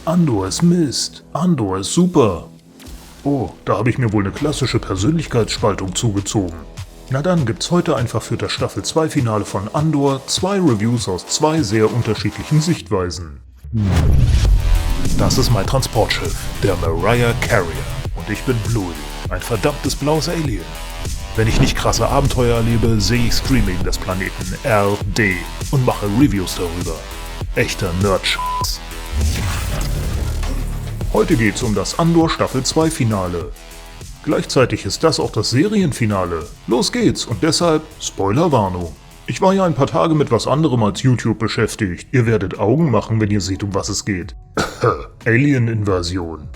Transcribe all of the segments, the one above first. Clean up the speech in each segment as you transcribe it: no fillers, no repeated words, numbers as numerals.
Andor ist Mist. Andor ist super. Oh, da habe ich mir wohl eine klassische Persönlichkeitsspaltung zugezogen. Na dann gibt's heute einfach für das Staffel 2 Finale von Andor 2 Reviews aus 2 sehr unterschiedlichen Sichtweisen. Das ist mein Transportschiff, der Mariah Carrier. Und ich bin Bluey, ein verdammtes blaues Alien. Wenn ich nicht krasse Abenteuer erlebe, sehe ich Streaming des Planeten RD und mache Reviews darüber. Echter Nerd-Scheiß. Heute geht's um das Andor Staffel 2 Finale. Gleichzeitig ist das auch das Serienfinale. Los geht's und deshalb Spoilerwarnung. Ich war ja ein paar Tage mit was anderem als YouTube beschäftigt. Ihr werdet Augen machen, wenn ihr seht, um was es geht. Alien-Invasion.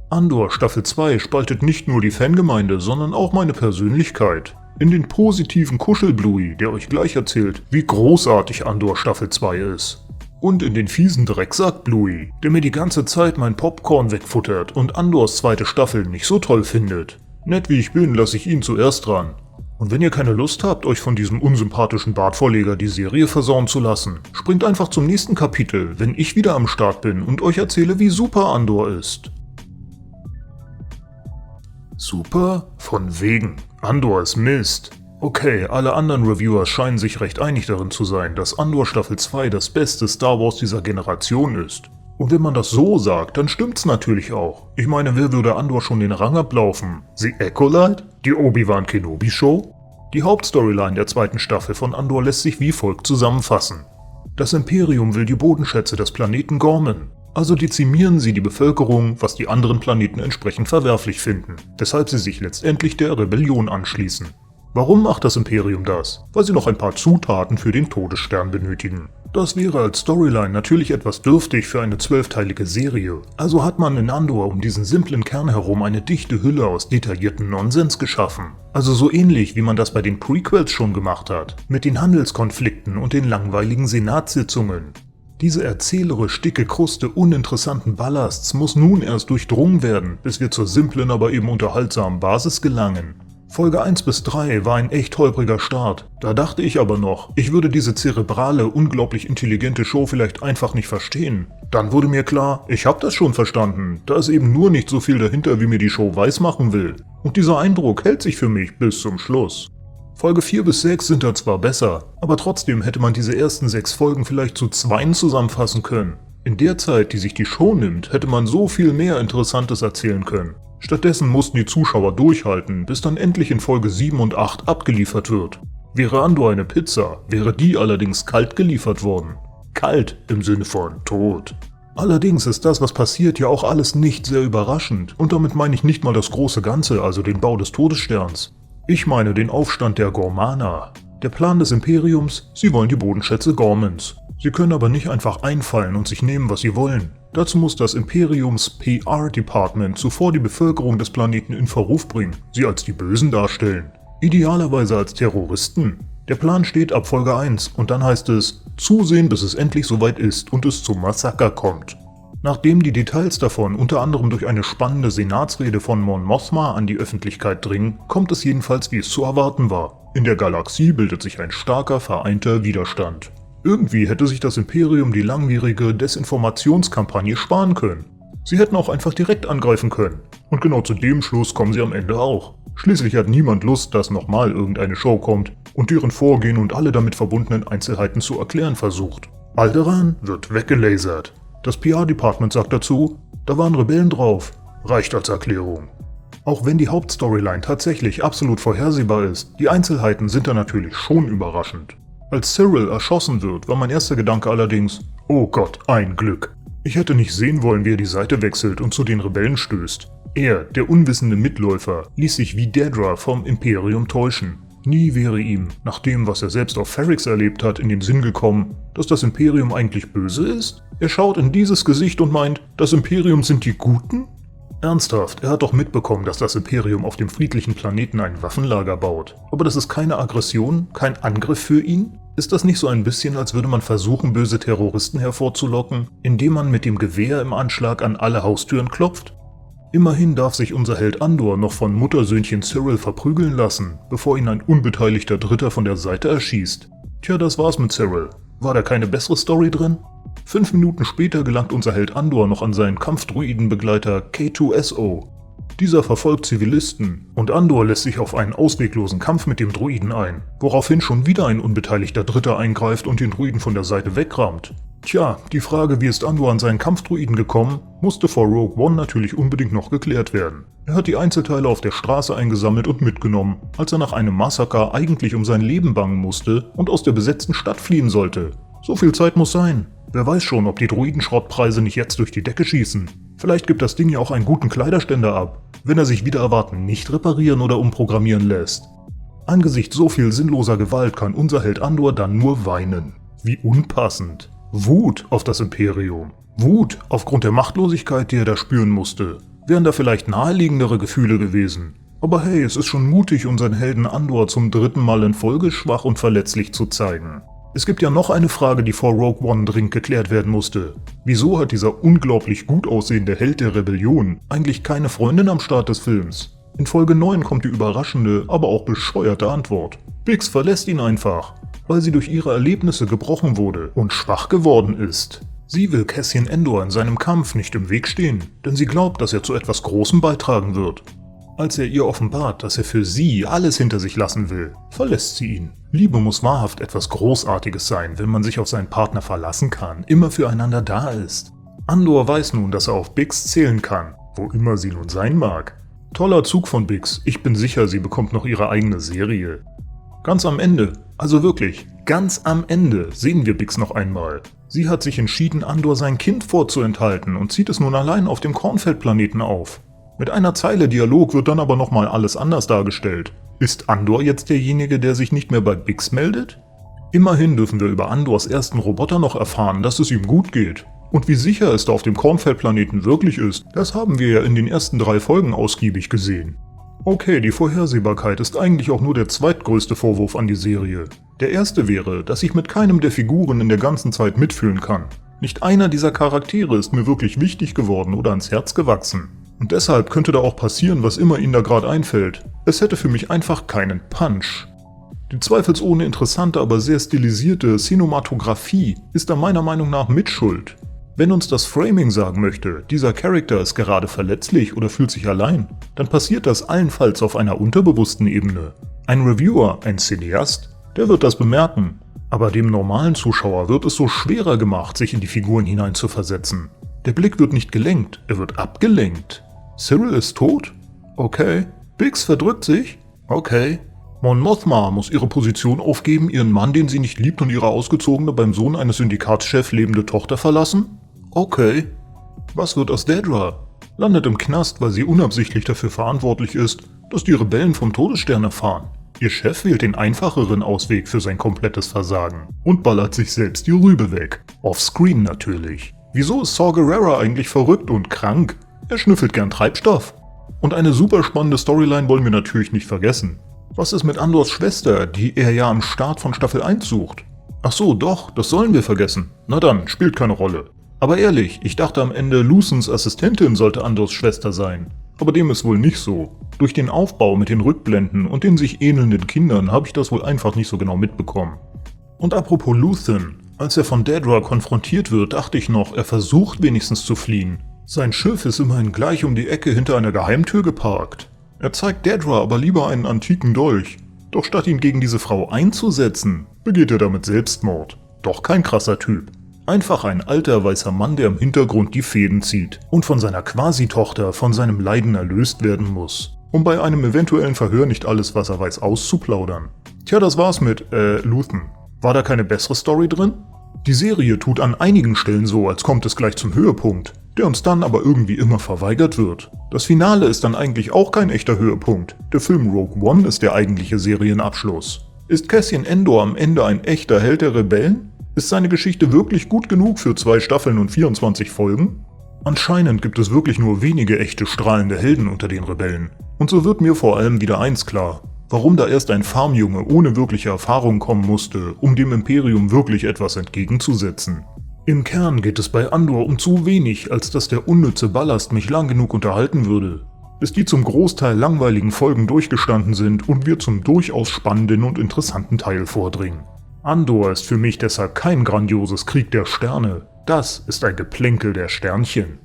Andor Staffel 2 spaltet nicht nur die Fangemeinde, sondern auch meine Persönlichkeit. In den positiven Kuschel-Bluey, der euch gleich erzählt, wie großartig Andor Staffel 2 ist. Und in den fiesen Drecksack-Bluey, der mir die ganze Zeit mein Popcorn wegfuttert und Andors zweite Staffel nicht so toll findet. Nett wie ich bin, lasse ich ihn zuerst dran. Und wenn ihr keine Lust habt, euch von diesem unsympathischen Bartvorleger die Serie versauen zu lassen, springt einfach zum nächsten Kapitel, wenn ich wieder am Start bin und euch erzähle, wie super Andor ist. Super? Von wegen. Andor ist Mist. Okay, alle anderen Reviewer scheinen sich recht einig darin zu sein, dass Andor Staffel 2 das beste Star Wars dieser Generation ist. Und wenn man das so sagt, dann stimmt's natürlich auch. Ich meine, wer würde Andor schon den Rang ablaufen? The Acolyte? Die Obi-Wan Kenobi Show? Die Hauptstoryline der zweiten Staffel von Andor lässt sich wie folgt zusammenfassen. Das Imperium will die Bodenschätze des Planeten Gorman. Also dezimieren sie die Bevölkerung, was die anderen Planeten entsprechend verwerflich finden, weshalb sie sich letztendlich der Rebellion anschließen. Warum macht das Imperium das? Weil sie noch ein paar Zutaten für den Todesstern benötigen. Das wäre als Storyline natürlich etwas dürftig für eine 12-teilige Serie, also hat man in Andor um diesen simplen Kern herum eine dichte Hülle aus detaillierten Nonsens geschaffen. Also so ähnlich wie man das bei den Prequels schon gemacht hat, mit den Handelskonflikten und den langweiligen Senatssitzungen. Diese erzählerisch dicke Kruste uninteressanten Ballasts muss nun erst durchdrungen werden, bis wir zur simplen, aber eben unterhaltsamen Basis gelangen. Folge 1 bis 3 war ein echt holpriger Start. Da dachte ich aber noch, ich würde diese zerebrale, unglaublich intelligente Show vielleicht einfach nicht verstehen. Dann wurde mir klar, ich hab das schon verstanden. Da ist eben nur nicht so viel dahinter, wie mir die Show weismachen will. Und dieser Eindruck hält sich für mich bis zum Schluss. Folge 4 bis 6 sind da zwar besser, aber trotzdem hätte man diese ersten 6 Folgen vielleicht zu 2 zusammenfassen können. In der Zeit, die sich die Show nimmt, hätte man so viel mehr Interessantes erzählen können. Stattdessen mussten die Zuschauer durchhalten, bis dann endlich in Folge 7 und 8 abgeliefert wird. Wäre Andor eine Pizza, wäre die allerdings kalt geliefert worden. Kalt im Sinne von tot. Allerdings ist das, was passiert, ja auch alles nicht sehr überraschend. Und damit meine ich nicht mal das große Ganze, also den Bau des Todessterns. Ich meine den Aufstand der Gormaner. Der Plan des Imperiums, sie wollen die Bodenschätze Gormans. Sie können aber nicht einfach einfallen und sich nehmen, was sie wollen. Dazu muss das Imperiums PR-Department zuvor die Bevölkerung des Planeten in Verruf bringen, sie als die Bösen darstellen. Idealerweise als Terroristen. Der Plan steht ab Folge 1 und dann heißt es, zusehen, bis es endlich soweit ist und es zum Massaker kommt. Nachdem die Details davon unter anderem durch eine spannende Senatsrede von Mon Mothma an die Öffentlichkeit dringen, kommt es jedenfalls, wie es zu erwarten war. In der Galaxie bildet sich ein starker, vereinter Widerstand. Irgendwie hätte sich das Imperium die langwierige Desinformationskampagne sparen können. Sie hätten auch einfach direkt angreifen können. Und genau zu dem Schluss kommen sie am Ende auch. Schließlich hat niemand Lust, dass nochmal irgendeine Show kommt und deren Vorgehen und alle damit verbundenen Einzelheiten zu erklären versucht. Alderaan wird weggelasert. Das PR-Department sagt dazu, da waren Rebellen drauf. Reicht als Erklärung. Auch wenn die Hauptstoryline tatsächlich absolut vorhersehbar ist, die Einzelheiten sind da natürlich schon überraschend. Als Syril erschossen wird, war mein erster Gedanke allerdings, oh Gott, ein Glück. Ich hätte nicht sehen wollen, wie er die Seite wechselt und zu den Rebellen stößt. Er, der unwissende Mitläufer, ließ sich wie Dedra vom Imperium täuschen. Nie wäre ihm, nach dem, was er selbst auf Ferrix erlebt hat, in den Sinn gekommen, dass das Imperium eigentlich böse ist? Er schaut in dieses Gesicht und meint, das Imperium sind die Guten? Ernsthaft, er hat doch mitbekommen, dass das Imperium auf dem friedlichen Planeten ein Waffenlager baut. Aber das ist keine Aggression, kein Angriff für ihn? Ist das nicht so ein bisschen, als würde man versuchen, böse Terroristen hervorzulocken, indem man mit dem Gewehr im Anschlag an alle Haustüren klopft? Immerhin darf sich unser Held Andor noch von Muttersöhnchen Syril verprügeln lassen, bevor ihn ein unbeteiligter Dritter von der Seite erschießt. Tja, das war's mit Syril. War da keine bessere Story drin? 5 Minuten später gelangt unser Held Andor noch an seinen Kampfdruidenbegleiter K2SO. Dieser verfolgt Zivilisten und Andor lässt sich auf einen ausweglosen Kampf mit dem Druiden ein, woraufhin schon wieder ein unbeteiligter Dritter eingreift und den Druiden von der Seite wegrammt. Tja, die Frage, wie ist Andor an seinen Kampfdruiden gekommen, musste vor Rogue One natürlich unbedingt noch geklärt werden. Er hat die Einzelteile auf der Straße eingesammelt und mitgenommen, als er nach einem Massaker eigentlich um sein Leben bangen musste und aus der besetzten Stadt fliehen sollte. So viel Zeit muss sein. Wer weiß schon, ob die Druidenschrottpreise nicht jetzt durch die Decke schießen. Vielleicht gibt das Ding ja auch einen guten Kleiderständer ab, wenn er sich wider Erwarten nicht reparieren oder umprogrammieren lässt. Angesichts so viel sinnloser Gewalt kann unser Held Andor dann nur weinen. Wie unpassend. Wut auf das Imperium. Wut aufgrund der Machtlosigkeit, die er da spüren musste. Wären da vielleicht naheliegendere Gefühle gewesen. Aber hey, es ist schon mutig, unseren Helden Andor zum 3. Mal in Folge schwach und verletzlich zu zeigen. Es gibt ja noch eine Frage, die vor Rogue One dringend geklärt werden musste. Wieso hat dieser unglaublich gut aussehende Held der Rebellion eigentlich keine Freundin am Start des Films? In Folge 9 kommt die überraschende, aber auch bescheuerte Antwort. Bix verlässt ihn einfach, weil sie durch ihre Erlebnisse gebrochen wurde und schwach geworden ist. Sie will Cassian Andor in seinem Kampf nicht im Weg stehen, denn sie glaubt, dass er zu etwas Großem beitragen wird. Als er ihr offenbart, dass er für sie alles hinter sich lassen will, verlässt sie ihn. Liebe muss wahrhaft etwas Großartiges sein, wenn man sich auf seinen Partner verlassen kann, immer füreinander da ist. Andor weiß nun, dass er auf Bix zählen kann, wo immer sie nun sein mag. Toller Zug von Bix, ich bin sicher, sie bekommt noch ihre eigene Serie. Ganz am Ende, also wirklich, ganz am Ende sehen wir Bix noch einmal. Sie hat sich entschieden, Andor sein Kind vorzuenthalten und zieht es nun allein auf dem Kornfeldplaneten auf. Mit einer Zeile Dialog wird dann aber nochmal alles anders dargestellt. Ist Andor jetzt derjenige, der sich nicht mehr bei Bix meldet? Immerhin dürfen wir über Andors ersten Roboter noch erfahren, dass es ihm gut geht. Und wie sicher es da auf dem Kornfeldplaneten wirklich ist, das haben wir ja in den ersten 3 Folgen ausgiebig gesehen. Okay, die Vorhersehbarkeit ist eigentlich auch nur der zweitgrößte Vorwurf an die Serie. Der erste wäre, dass ich mit keinem der Figuren in der ganzen Zeit mitfühlen kann. Nicht einer dieser Charaktere ist mir wirklich wichtig geworden oder ans Herz gewachsen. Und deshalb könnte da auch passieren, was immer ihnen da gerade einfällt. Es hätte für mich einfach keinen Punch. Die zweifelsohne interessante, aber sehr stilisierte Cinematografie ist da meiner Meinung nach Mitschuld. Wenn uns das Framing sagen möchte, dieser Charakter ist gerade verletzlich oder fühlt sich allein, dann passiert das allenfalls auf einer unterbewussten Ebene. Ein Reviewer, ein Cineast, der wird das bemerken. Aber dem normalen Zuschauer wird es so schwerer gemacht, sich in die Figuren hineinzuversetzen. Der Blick wird nicht gelenkt, er wird abgelenkt. Cyril ist tot? Okay. Bix verdrückt sich? Okay. Mon Mothma muss ihre Position aufgeben, ihren Mann, den sie nicht liebt und ihre ausgezogene, beim Sohn eines Syndikatschefs lebende Tochter verlassen? Okay. Was wird aus Dedra? Landet im Knast, weil sie unabsichtlich dafür verantwortlich ist, dass die Rebellen vom Todesstern erfahren. Ihr Chef wählt den einfacheren Ausweg für sein komplettes Versagen und ballert sich selbst die Rübe weg. Offscreen natürlich. Wieso ist Saw Gerrera eigentlich verrückt und krank? Er schnüffelt gern Treibstoff. Und eine super spannende Storyline wollen wir natürlich nicht vergessen. Was ist mit Andors Schwester, die er ja am Start von Staffel 1 sucht? Ach so, doch, das sollen wir vergessen. Na dann, spielt keine Rolle. Aber ehrlich, ich dachte am Ende, Lucens Assistentin sollte Andors Schwester sein. Aber dem ist wohl nicht so. Durch den Aufbau mit den Rückblenden und den sich ähnelnden Kindern habe ich das wohl einfach nicht so genau mitbekommen. Und apropos Luthen, als er von Dedra konfrontiert wird, dachte ich noch, er versucht wenigstens zu fliehen. Sein Schiff ist immerhin gleich um die Ecke hinter einer Geheimtür geparkt. Er zeigt Dedra aber lieber einen antiken Dolch. Doch statt ihn gegen diese Frau einzusetzen, begeht er damit Selbstmord. Doch kein krasser Typ. Einfach ein alter weißer Mann, der im Hintergrund die Fäden zieht und von seiner Quasi-Tochter von seinem Leiden erlöst werden muss, um bei einem eventuellen Verhör nicht alles, was er weiß, auszuplaudern. Tja, das war's mit, Luthen. War da keine bessere Story drin? Die Serie tut an einigen Stellen so, als kommt es gleich zum Höhepunkt, der uns dann aber irgendwie immer verweigert wird. Das Finale ist dann eigentlich auch kein echter Höhepunkt. Der Film Rogue One ist der eigentliche Serienabschluss. Ist Cassian Andor am Ende ein echter Held der Rebellen? Ist seine Geschichte wirklich gut genug für 2 Staffeln und 24 Folgen? Anscheinend gibt es wirklich nur wenige echte strahlende Helden unter den Rebellen. Und so wird mir vor allem wieder eins klar: Warum da erst ein Farmjunge ohne wirkliche Erfahrung kommen musste, um dem Imperium wirklich etwas entgegenzusetzen. Im Kern geht es bei Andor um zu wenig, als dass der unnütze Ballast mich lang genug unterhalten würde. Bis die zum Großteil langweiligen Folgen durchgestanden sind und wir zum durchaus spannenden und interessanten Teil vordringen. Andor ist für mich deshalb kein grandioses Krieg der Sterne. Das ist ein Geplänkel der Sternchen.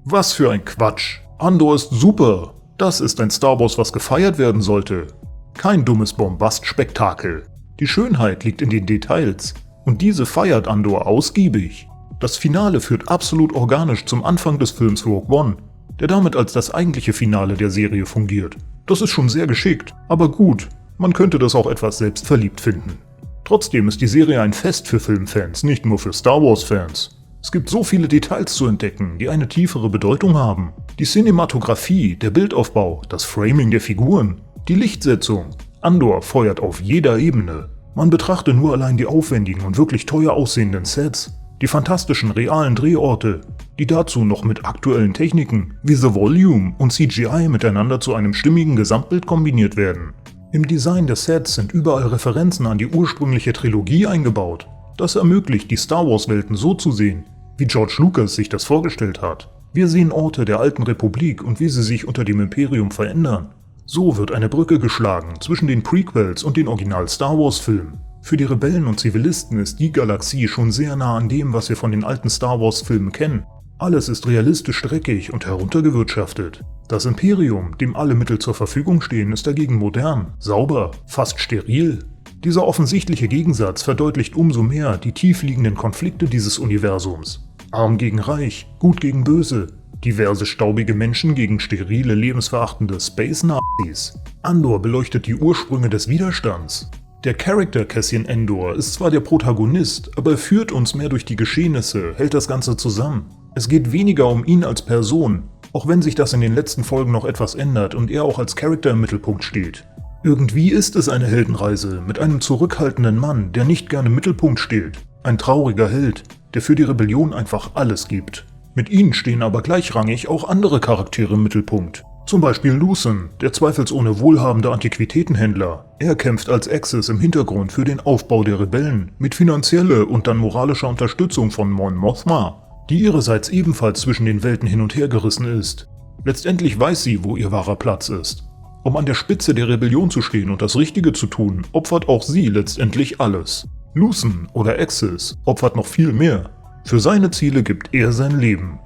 Was für ein Quatsch! Andor ist super! Das ist ein Star Wars, was gefeiert werden sollte. Kein dummes Bombastspektakel. Die Schönheit liegt in den Details. Und diese feiert Andor ausgiebig. Das Finale führt absolut organisch zum Anfang des Films Rogue One, der damit als das eigentliche Finale der Serie fungiert. Das ist schon sehr geschickt, aber gut, man könnte das auch etwas selbstverliebt finden. Trotzdem ist die Serie ein Fest für Filmfans, nicht nur für Star Wars-Fans. Es gibt so viele Details zu entdecken, die eine tiefere Bedeutung haben. Die Cinematografie, der Bildaufbau, das Framing der Figuren, die Lichtsetzung. Andor feuert auf jeder Ebene. Man betrachte nur allein die aufwendigen und wirklich teuer aussehenden Sets, die fantastischen realen Drehorte, die dazu noch mit aktuellen Techniken wie The Volume und CGI miteinander zu einem stimmigen Gesamtbild kombiniert werden. Im Design der Sets sind überall Referenzen an die ursprüngliche Trilogie eingebaut. Das ermöglicht, die Star Wars-Welten so zu sehen, wie George Lucas sich das vorgestellt hat. Wir sehen Orte der alten Republik und wie sie sich unter dem Imperium verändern. So wird eine Brücke geschlagen zwischen den Prequels und den Original-Star Wars-Filmen. Für die Rebellen und Zivilisten ist die Galaxie schon sehr nah an dem, was wir von den alten Star Wars-Filmen kennen. Alles ist realistisch dreckig und heruntergewirtschaftet. Das Imperium, dem alle Mittel zur Verfügung stehen, ist dagegen modern, sauber, fast steril. Dieser offensichtliche Gegensatz verdeutlicht umso mehr die tiefliegenden Konflikte dieses Universums. Arm gegen Reich, Gut gegen Böse, diverse staubige Menschen gegen sterile, lebensverachtende Space-Nazis. Andor beleuchtet die Ursprünge des Widerstands. Der Charakter Cassian Andor ist zwar der Protagonist, aber er führt uns mehr durch die Geschehnisse, hält das Ganze zusammen. Es geht weniger um ihn als Person, auch wenn sich das in den letzten Folgen noch etwas ändert und er auch als Charakter im Mittelpunkt steht. Irgendwie ist es eine Heldenreise mit einem zurückhaltenden Mann, der nicht gerne im Mittelpunkt steht. Ein trauriger Held, der für die Rebellion einfach alles gibt. Mit ihnen stehen aber gleichrangig auch andere Charaktere im Mittelpunkt. Zum Beispiel Luthen, der zweifelsohne wohlhabende Antiquitätenhändler. Er kämpft als Axis im Hintergrund für den Aufbau der Rebellen, mit finanzieller und dann moralischer Unterstützung von Mon Mothma, die ihrerseits ebenfalls zwischen den Welten hin und her gerissen ist. Letztendlich weiß sie, wo ihr wahrer Platz ist. Um an der Spitze der Rebellion zu stehen und das Richtige zu tun, opfert auch sie letztendlich alles. Luthen oder Axis opfert noch viel mehr. Für seine Ziele gibt er sein Leben.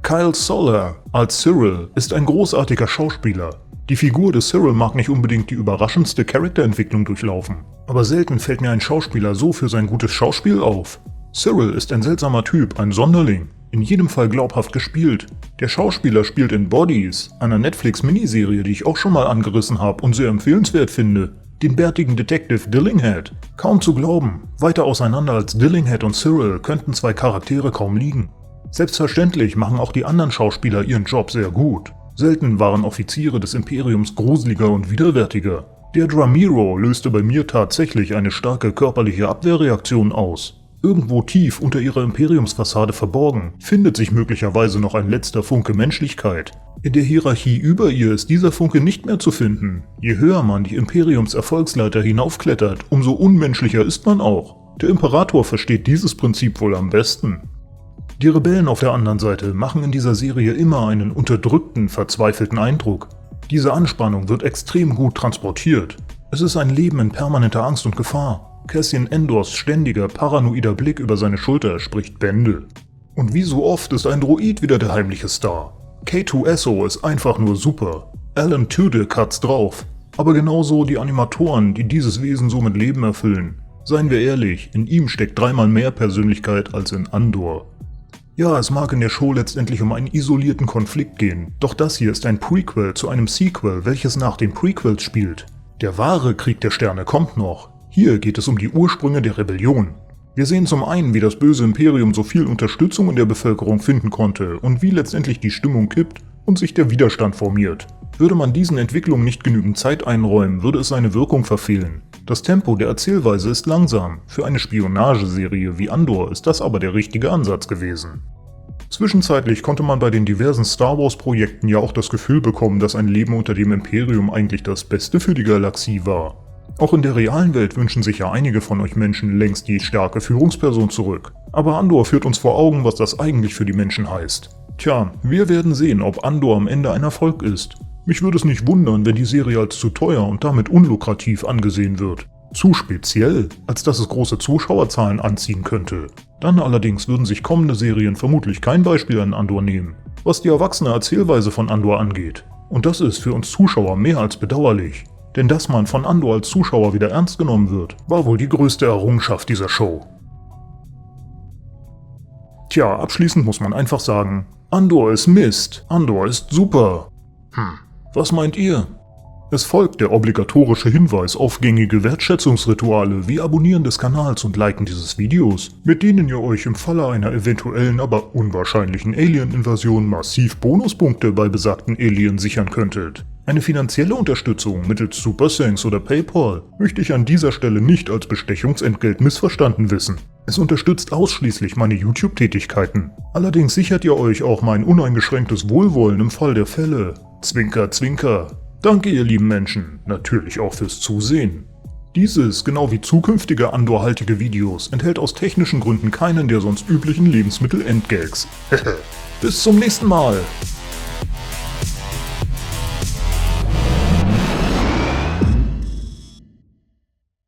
Kyle Soller als Cyril ist ein großartiger Schauspieler. Die Figur des Cyril mag nicht unbedingt die überraschendste Charakterentwicklung durchlaufen, aber selten fällt mir ein Schauspieler so für sein gutes Schauspiel auf. Cyril ist ein seltsamer Typ, ein Sonderling, in jedem Fall glaubhaft gespielt. Der Schauspieler spielt in Bodies, einer Netflix-Miniserie, die ich auch schon mal angerissen habe und sehr empfehlenswert finde, den bärtigen Detective Dillinghad. Kaum zu glauben, weiter auseinander als Dillinghad und Cyril könnten zwei Charaktere kaum liegen. Selbstverständlich machen auch die anderen Schauspieler ihren Job sehr gut. Selten waren Offiziere des Imperiums gruseliger und widerwärtiger. Der Dramiro löste bei mir tatsächlich eine starke körperliche Abwehrreaktion aus. Irgendwo tief unter ihrer Imperiumsfassade verborgen, findet sich möglicherweise noch ein letzter Funke Menschlichkeit. In der Hierarchie über ihr ist dieser Funke nicht mehr zu finden. Je höher man die Imperiums-Erfolgsleiter hinaufklettert, umso unmenschlicher ist man auch. Der Imperator versteht dieses Prinzip wohl am besten. Die Rebellen auf der anderen Seite machen in dieser Serie immer einen unterdrückten, verzweifelten Eindruck. Diese Anspannung wird extrem gut transportiert. Es ist ein Leben in permanenter Angst und Gefahr. Cassian Andors ständiger, paranoider Blick über seine Schulter spricht Bände. Und wie so oft ist ein Droid wieder der heimliche Star. K2SO ist einfach nur super. Alan Tudyk hat's drauf. Aber genauso die Animatoren, die dieses Wesen so mit Leben erfüllen. Seien wir ehrlich, in ihm steckt dreimal mehr Persönlichkeit als in Andor. Ja, es mag in der Show letztendlich um einen isolierten Konflikt gehen, doch das hier ist ein Prequel zu einem Sequel, welches nach den Prequels spielt. Der wahre Krieg der Sterne kommt noch. Hier geht es um die Ursprünge der Rebellion. Wir sehen zum einen, wie das böse Imperium so viel Unterstützung in der Bevölkerung finden konnte und wie letztendlich die Stimmung kippt und sich der Widerstand formiert. Würde man diesen Entwicklungen nicht genügend Zeit einräumen, würde es seine Wirkung verfehlen. Das Tempo der Erzählweise ist langsam. Für eine Spionageserie wie Andor ist das aber der richtige Ansatz gewesen. Zwischenzeitlich konnte man bei den diversen Star Wars Projekten ja auch das Gefühl bekommen, dass ein Leben unter dem Imperium eigentlich das Beste für die Galaxie war. Auch in der realen Welt wünschen sich ja einige von euch Menschen längst die starke Führungsperson zurück. Aber Andor führt uns vor Augen, was das eigentlich für die Menschen heißt. Tja, wir werden sehen, ob Andor am Ende ein Erfolg ist. Mich würde es nicht wundern, wenn die Serie als zu teuer und damit unlukrativ angesehen wird. Zu speziell, als dass es große Zuschauerzahlen anziehen könnte. Dann allerdings würden sich kommende Serien vermutlich kein Beispiel an Andor nehmen, was die erwachsene Erzählweise von Andor angeht. Und das ist für uns Zuschauer mehr als bedauerlich. Denn dass man von Andor als Zuschauer wieder ernst genommen wird, war wohl die größte Errungenschaft dieser Show. Tja, abschließend muss man einfach sagen, Andor ist Mist, Andor ist super. Was meint ihr? Es folgt der obligatorische Hinweis auf gängige Wertschätzungsrituale wie Abonnieren des Kanals und Liken dieses Videos, mit denen ihr euch im Falle einer eventuellen, aber unwahrscheinlichen Alien-Invasion massiv Bonuspunkte bei besagten Alien sichern könntet. Eine finanzielle Unterstützung mittels Super Thanks oder PayPal möchte ich an dieser Stelle nicht als Bestechungsentgelt missverstanden wissen. Es unterstützt ausschließlich meine YouTube-Tätigkeiten. Allerdings sichert ihr euch auch mein uneingeschränktes Wohlwollen im Fall der Fälle. Zwinker, zwinker. Danke ihr lieben Menschen, natürlich auch fürs Zusehen. Dieses, genau wie zukünftige Andor-haltige Videos, enthält aus technischen Gründen keinen der sonst üblichen Lebensmittel-Endgags. Bis zum nächsten Mal!